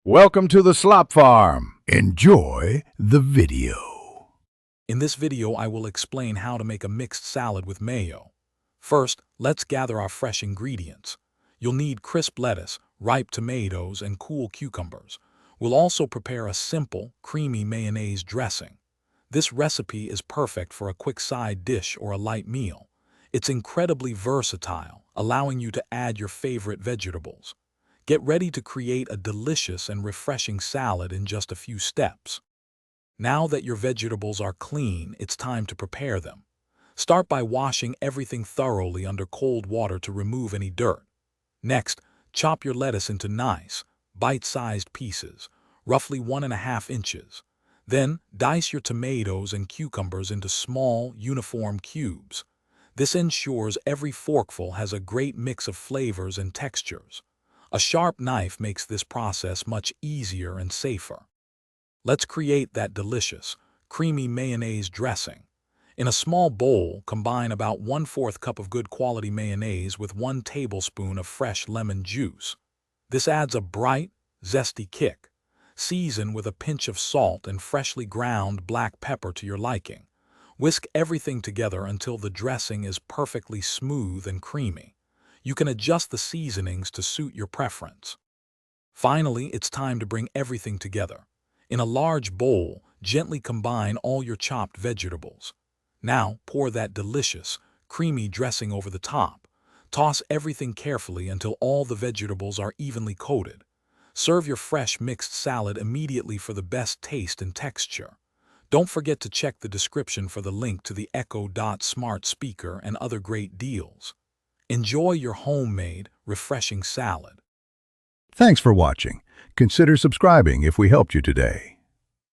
Welcome to the Slop Farm. Enjoy the video. In this video, I will explain how to make a mixed salad with mayo. First, let's gather our fresh ingredients. You'll need crisp lettuce, ripe tomatoes, and cool cucumbers. We'll also prepare a simple, creamy mayonnaise dressing. This recipe is perfect for a quick side dish or a light meal. It's incredibly versatile, allowing you to add your favorite vegetables. Get ready to create a delicious and refreshing salad in just a few steps. Now that your vegetables are clean, it's time to prepare them. Start by washing everything thoroughly under cold water to remove any dirt. Next, chop your lettuce into nice, bite-sized pieces, roughly 1.5 inches. Then, dice your tomatoes and cucumbers into small, uniform cubes. This ensures every forkful has a great mix of flavors and textures. A sharp knife makes this process much easier and safer. Let's create that delicious, creamy mayonnaise dressing. In a small bowl, combine about 1/4 cup of good quality mayonnaise with 1 tablespoon of fresh lemon juice. This adds a bright, zesty kick. Season with a pinch of salt and freshly ground black pepper to your liking. Whisk everything together until the dressing is perfectly smooth and creamy. You can adjust the seasonings to suit your preference. Finally, it's time to bring everything together. In a large bowl, gently combine all your chopped vegetables. Now, pour that delicious, creamy dressing over the top. Toss everything carefully until all the vegetables are evenly coated. Serve your fresh mixed salad immediately for the best taste and texture. Don't forget to check the description for the link to the Echo Dot smart speaker and other great deals. Enjoy your homemade, refreshing salad. Thanks for watching. Consider subscribing if we helped you today.